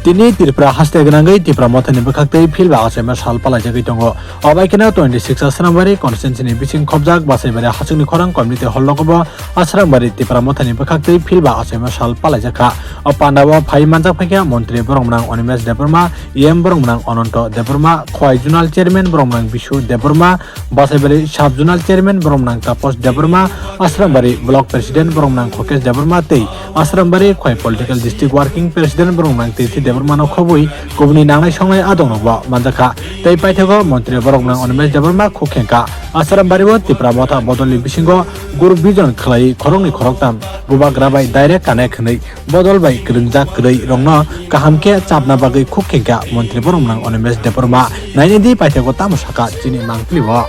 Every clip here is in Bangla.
Tini Tirpura haste ganangai Tirpura mothani bukhaktei phil ba asema sal palai jagai tongo obaikena 26 asrambari constituency ni bising khobjak basaibari hasungni khorang community hollogobo asrambari Tirpura mothani bukhaktei phil ba asema sal palai jakha opandawa phai manjak phakya montri borongmnang Onimesh Deburma em borongmnang Ononto Deburma khoi zonal chairman borongmnang Bishu Deburma basaibari sub zonal chairman borongmnang Tapos Deburma asrambari block president borongmnang Khokesh Deburma tei asrambari khoi political district working president borongmnang Titi Deburmano khobui kubni nangnai songnai adongnobo manjakha tei paithego montri borokmnang Onimesh Deburma khukhenka asrambaribo Tirpura motha bodolni bisingo guru bijon khlai khorongni khoroktam bubagra bai direct kane khnai bodol bai kringjak krei rongno kahamke chapna bagai khukhenka montri borokmnang Onimesh Deburma nainidi paithego tamosaka chini mangplibo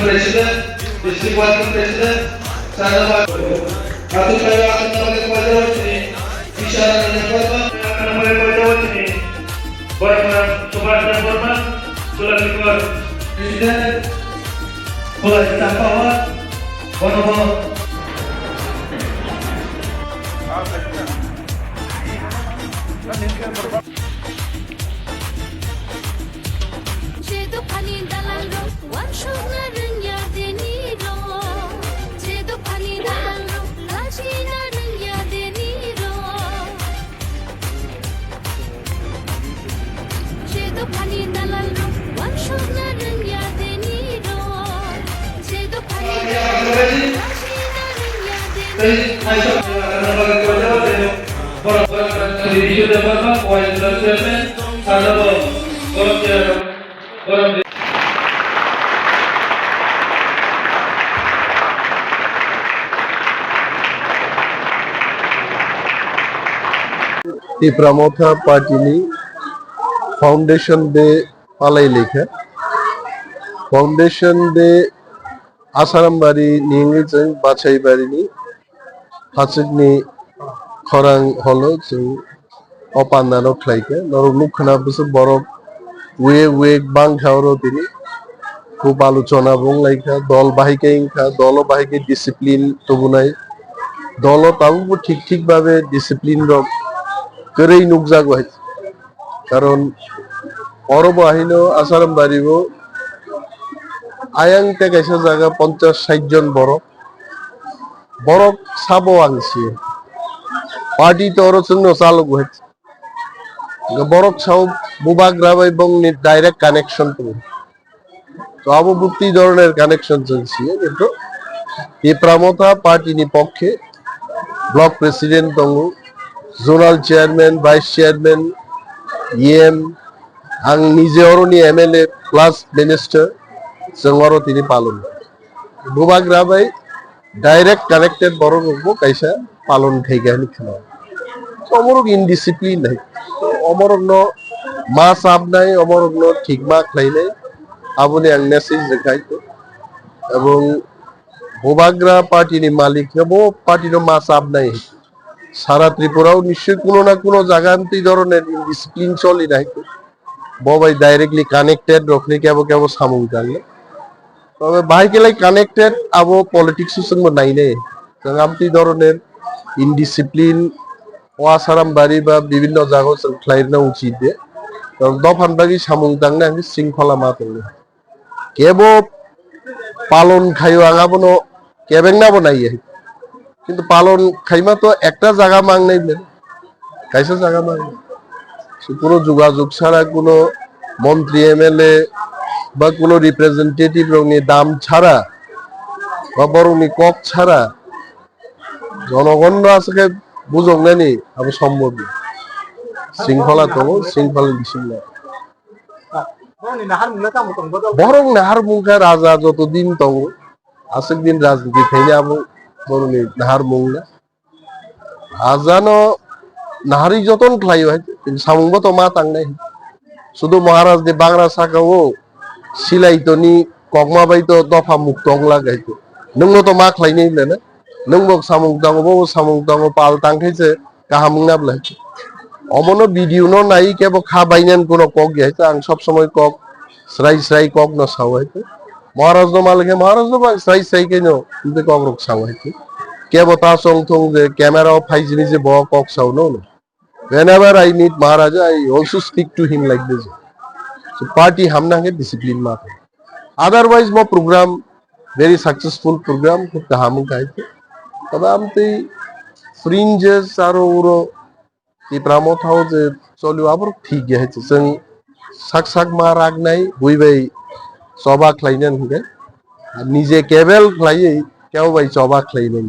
President, District Working President, Sanaba, Atu Kaya akan nampakkan pada ini, bicara dengan korban akan nampakkan pada ini, berapa sobat dan korban sudah dikeluar Presiden, mulai tanpa bono. Tirpura Motha Party ni Foundation Day palai lekha Foundation Day Asarambari ningi jeng bachai bari ni hachikni khorang holo jeng opandano khlaika norok nukhana busu borok we bang khawro tini খুব আলোচনা বংলাইখা দল বাহিকে ইনখা দল বাহিকে ডিসিপ্লিন তবুনাই দল তাও ঠিক ভাবে ডিসিপ্লিন রক করেই নুকজাগ হইছে কারণ অরব আহিনো আসারাম বাড়িব আয়াং তেকাইছে জায়গা 50-60 জন বড় সাবো আংছি পার্টি তো অরচন্য চালক হইছে বড় সাব বুবাগ্রাব এবং ডাইরেক্ট কানেকশন তো অববুক্তি ধরনের কানেকশন চলছে কিন্তু Tirpura Motha পার্টি নি পক্ষে ব্লক প্রেসিডেন্ট তঙ্গু zonal chairman vice chairman EM আং নিজে অরনি এমএলএ প্লাস মিনিস্টার জঙ্গর তিনি পালন বুবাগ্রাবাই ডাইরেক্ট কানেক্টেড বড় রূপ কাইসা পালন খাইগানি খানা অমরক ইনডিসিপ্লিন নাই অমরক ন মা সাব নাই অমরক ন ঠিক মা খাই নাই আপনি আং মেসেজ দেখাইতো এবং বুবাগ্রা পার্টি নি মালিক নেব পার্টি ন মা সাব নাই সারা ত্রিপুরাও নিশ্চয়ই কোনো না কোনো জায়গায় এই ধরনের ডিসিপ্লিন চলি নাই ববাই ডাইরেক্টলি কানেক্টেড রখলে কেবল সামুং জানলে তবে বাইকেলাই কানেক্টেড আবো পলিটিক্স সঙ্গে নাই নেই আমতি ধরনের ইনডিসিপ্লিন ওয়াসারাম বাড়ি বা বিভিন্ন জায়গা খেলাইনা উচিত দিয়ে কারণ দফান বাগি সামুং দাংনে আমি শৃঙ্খলা মাতলে কেব পালন খাইও আগাবনো কেবেং নাবো নাই কিন্তু পালন খাইমা তো একটা জায়গা মাং নাই কাইসা জায়গা মাং কোনো যোগাযোগ ছাড়া কোনো মন্ত্রী এমএলএ বা কোনো রিপ্রেজেন্টেটিভ রঙে দাম ছাড়া বা বরংনি কক ছাড়া জনগণ আজকে বুঝক নানি আমি সম্ভব শৃঙ্খলা দङ শৃঙ্খলা দিছিল Bro, nahar mula kamu tong bodol. বরং নাহার মুখা রাজা যতদিন দङ আসক দিন রাজনীতি থেকে আবো বরং নাহার মুংনা আজানো নাহারি যতন খাই হয় কিন্তু সামুঙ্গ তো মা তাংনাই শুধু মহারাজ দি বাংলা সাকাও সিলাইতো নি ককমা বাইতো দফা মুখ দং লাগাইতো নংনো তো মা খাইনি না নংবক সামুং দङ পাল তাংখাইছে কাহামুংনা বলাইছে অমনো ভিডিও ন নাই কেব খা বাইনান কোন কক গেছে আং সব সময় কক স্রাই স্রাই কক ন সাওয়াইতে মহারাজ ন মালিকে মহারাজ ন স্রাই স্রাই কেন কিন্তু কক রক সাওয়াইতে কেব তা সং থং যে ক্যামেরা ফাইজনি যে ব কক সাও no whenever I meet Maharaja I also speak to him like this so party hamna ke discipline ma otherwise mo program very successful program খুব হামু খাইতে তবে আমতে fringes aro uro ti pramothao je চলিও আবার ঠিক গেছে जों সাক সাক মা রাগ নাই বুইবাই সবা খাইনান হুগে নিজে কেবল খাইয়ে কেউ বাই সবা খাইনাই